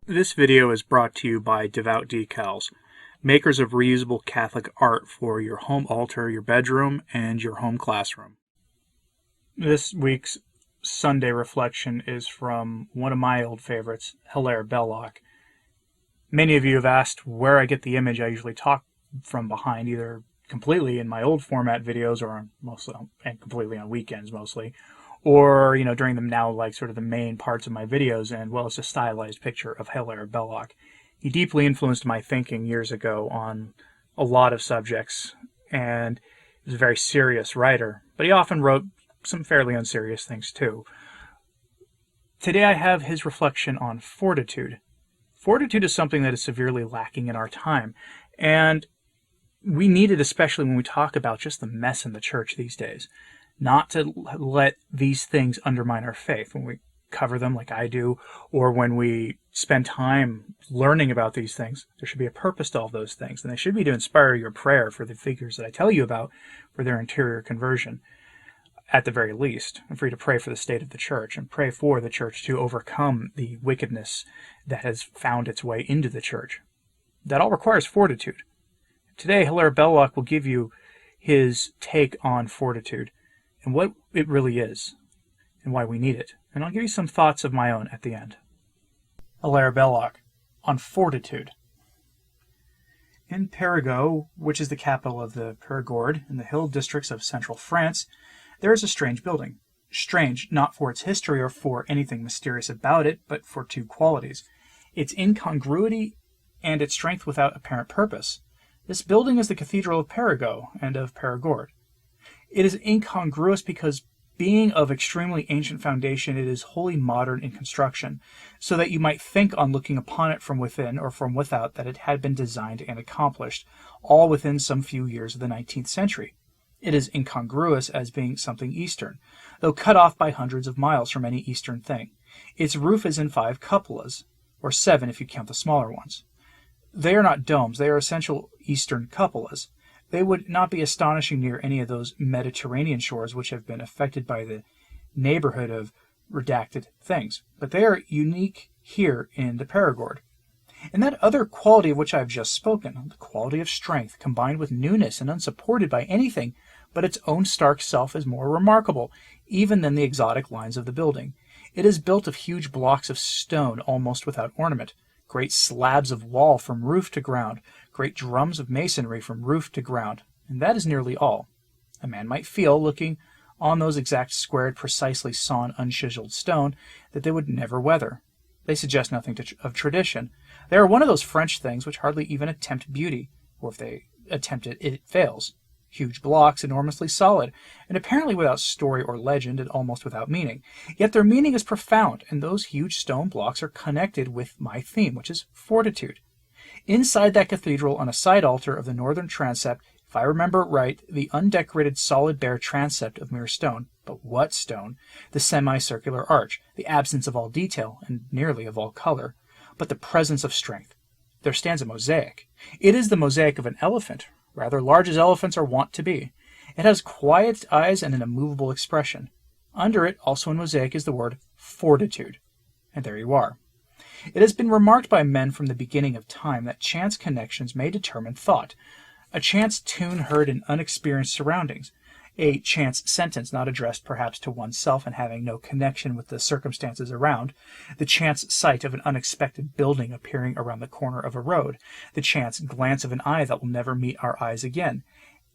This video is brought to you by Devout Decals, makers of reusable Catholic art for your home altar, your bedroom, and your home classroom. This week's Sunday reflection is from one of my old favorites, Hilaire Belloc. Many of you have asked where I get the image I usually talk from behind, either completely in my old format videos or and completely on weekends mostly, or during them now sort of the main parts of my videos, and it's a stylized picture of Hilaire Belloc. He deeply influenced my thinking years ago on a lot of subjects, and he was a very serious writer, but he often wrote some fairly unserious things too. Today I have his reflection on fortitude. Fortitude is something that is severely lacking in our time, and we need it especially when we talk about just the mess in the church these days. Not to let these things undermine our faith when we cover them like I do, or when we spend time learning about these things. There should be a purpose to all those things, and they should be to inspire your prayer for the figures that I tell you about for their interior conversion, at the very least, and for you to pray for the state of the church, and pray for the church to overcome the wickedness that has found its way into the church. That all requires fortitude. Today, Hilaire Belloc will give you his take on fortitude, and what it really is, and why we need it. And I'll give you some thoughts of my own at the end. Hilaire Belloc on fortitude. In Périgueux, which is the capital of the Périgord in the hill districts of central France, there is a strange building. Strange not for its history or for anything mysterious about it, but for two qualities: its incongruity and its strength without apparent purpose. This building is the Cathedral of Périgueux and of Périgord. It is incongruous because, being of extremely ancient foundation, it is wholly modern in construction, so that you might think on looking upon it from within or from without that it had been designed and accomplished, all within some few years of the 19th century. It is incongruous as being something Eastern, though cut off by hundreds of miles from any Eastern thing. Its roof is in 5 cupolas, or 7 if you count the smaller ones. They are not domes, they are essential Eastern cupolas. They would not be astonishing near any of those Mediterranean shores which have been affected by the neighborhood of redacted things, but they are unique here in the Périgord. And that other quality of which I have just spoken, the quality of strength, combined with newness and unsupported by anything but its own stark self, is more remarkable even than the exotic lines of the building. It is built of huge blocks of stone almost without ornament, great slabs of wall from roof to ground, great drums of masonry from roof to ground, and that is nearly all. A man might feel, looking on those exact squared, precisely sawn, unchiseled stone, that they would never weather. They suggest nothing of tradition. They are one of those French things which hardly even attempt beauty, or if they attempt it, it fails. Huge blocks, enormously solid, and apparently without story or legend, and almost without meaning. Yet their meaning is profound, and those huge stone blocks are connected with my theme, which is fortitude. Inside that cathedral, on a side altar of the northern transept, if I remember right, the undecorated solid bare transept of mere stone, but what stone? The semicircular arch, the absence of all detail, and nearly of all color, but the presence of strength. There stands a mosaic. It is the mosaic of an elephant, rather large as elephants are wont to be. It has quiet eyes and an immovable expression. Under it, also in mosaic, is the word fortitude. And there you are. It has been remarked by men from the beginning of time that chance connections may determine thought. A chance tune heard in unexperienced surroundings, a chance sentence not addressed perhaps to oneself and having no connection with the circumstances around, the chance sight of an unexpected building appearing around the corner of a road, the chance glance of an eye that will never meet our eyes again.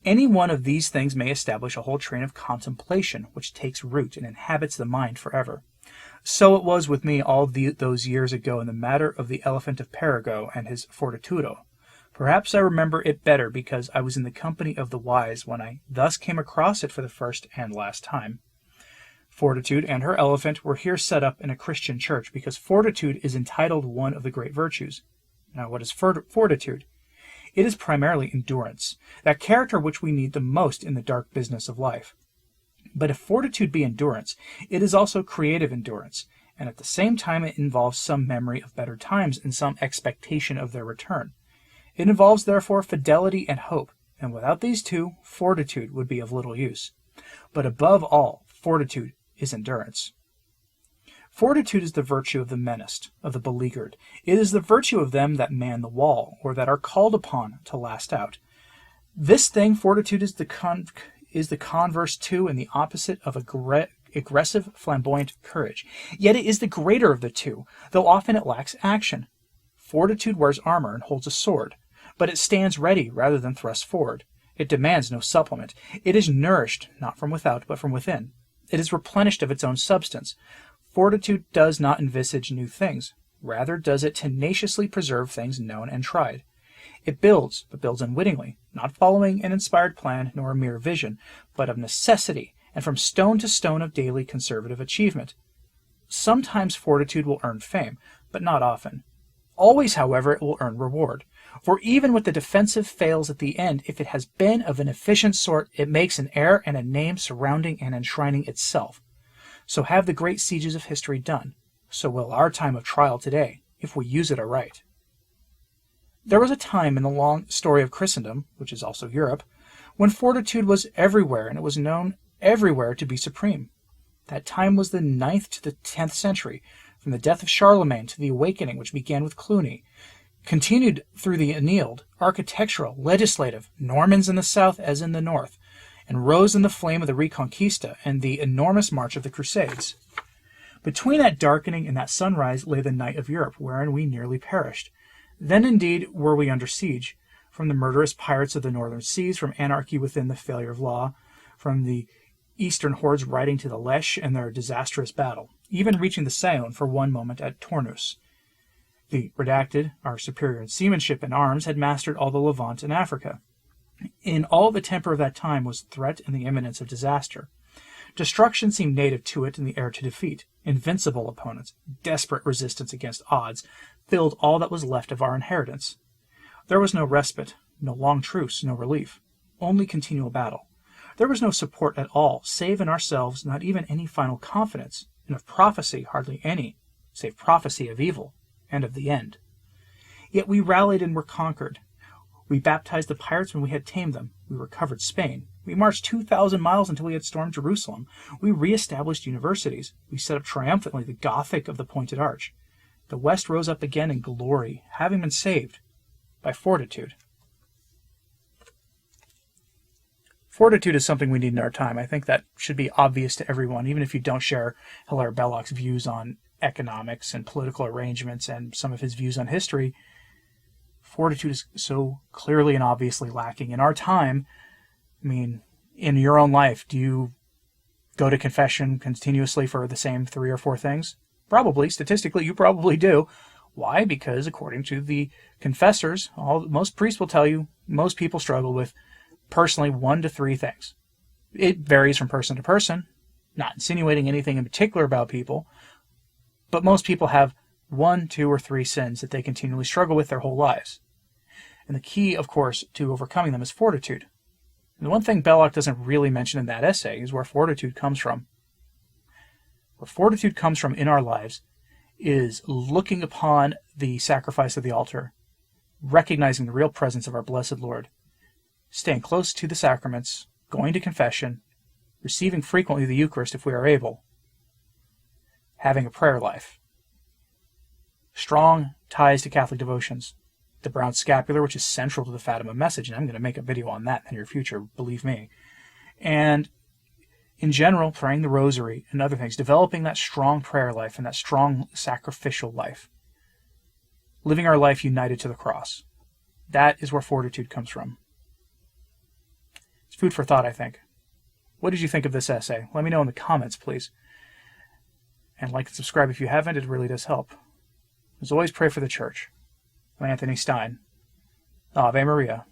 Any one of these things may establish a whole train of contemplation which takes root and inhabits the mind forever. So it was with me all those years ago in the matter of the elephant of Périgueux and his Fortitudo. Perhaps I remember it better because I was in the company of the wise when I thus came across it for the first and last time. Fortitude and her elephant were here set up in a Christian church because fortitude is entitled one of the great virtues. Now, what is fortitude? It is primarily endurance, that character which we need the most in the dark business of life. But if fortitude be endurance, it is also creative endurance, and at the same time it involves some memory of better times and some expectation of their return. It involves, therefore, fidelity and hope, and without these two, fortitude would be of little use. But above all, fortitude is endurance. Fortitude is the virtue of the menaced, of the beleaguered. It is the virtue of them that man the wall, or that are called upon to last out. This thing, fortitude, is the converse to and the opposite of aggressive, flamboyant courage. Yet it is the greater of the two, though often it lacks action. Fortitude wears armor and holds a sword, but it stands ready rather than thrusts forward. It demands no supplement. It is nourished, not from without, but from within. It is replenished of its own substance. Fortitude does not envisage new things. Rather does it tenaciously preserve things known and tried. It builds, but builds unwittingly, not following an inspired plan nor a mere vision, but of necessity, and from stone to stone of daily conservative achievement. Sometimes fortitude will earn fame, but not often. Always, however, it will earn reward. For even with the defensive fails at the end, if it has been of an efficient sort, it makes an air and a name surrounding and enshrining itself. So have the great sieges of history done. So will our time of trial today, if we use it aright. There was a time in the long story of Christendom, which is also Europe, when fortitude was everywhere, and it was known everywhere to be supreme. That time was the 9th to the 10th century, from the death of Charlemagne to the awakening which began with Cluny, continued through the annealed, architectural, legislative, Normans in the south as in the north, and rose in the flame of the Reconquista and the enormous march of the Crusades. Between that darkening and that sunrise lay the night of Europe, wherein we nearly perished. Then indeed were we under siege, from the murderous pirates of the northern seas, from anarchy within the failure of law, from the eastern hordes riding to the Lech and their disastrous battle, even reaching the Saône for one moment at Tournus. The redacted, our superior in seamanship and arms, had mastered all the Levant and Africa. In all the temper of that time was threat and the imminence of disaster. Destruction seemed native to it and the heir to defeat. Invincible opponents, desperate resistance against odds, filled all that was left of our inheritance. There was no respite, no long truce, no relief, only continual battle. There was no support at all, save in ourselves, not even any final confidence, and of prophecy hardly any, save prophecy of evil, and of the end. Yet we rallied and were conquered. We baptized the pirates when we had tamed them. We recovered Spain. We marched 2,000 miles until we had stormed Jerusalem. We re-established universities. We set up triumphantly the Gothic of the Pointed Arch. The West rose up again in glory, having been saved by fortitude. Fortitude is something we need in our time. I think that should be obvious to everyone, even if you don't share Hilaire Belloc's views on economics and political arrangements and some of his views on history. Fortitude is so clearly and obviously lacking in our time. I mean, in your own life, do you go to confession continuously for the same 3 or 4 things? Probably. Statistically, you probably do. Why? Because according to the confessors, most priests will tell you, most people struggle with personally 1 to 3 things. It varies from person to person, not insinuating anything in particular about people, but most people have 1, 2, or 3 sins that they continually struggle with their whole lives. And the key, of course, to overcoming them is fortitude. And the one thing Belloc doesn't really mention in that essay is where fortitude comes from. Where fortitude comes from in our lives is looking upon the sacrifice of the altar, recognizing the real presence of our blessed Lord, staying close to the sacraments, going to confession, receiving frequently the Eucharist if we are able, having a prayer life, strong ties to Catholic devotions, the brown scapular, which is central to the Fatima message, and I'm going to make a video on that in the near future, believe me, and in general, praying the rosary and other things, developing that strong prayer life and that strong sacrificial life, living our life united to the cross. That is where fortitude comes from. It's food for thought, I think. What did you think of this essay? Let me know in the comments, please. And like and subscribe if you haven't, it really does help. As always, pray for the Church. I'm Anthony Stine. Ave Maria.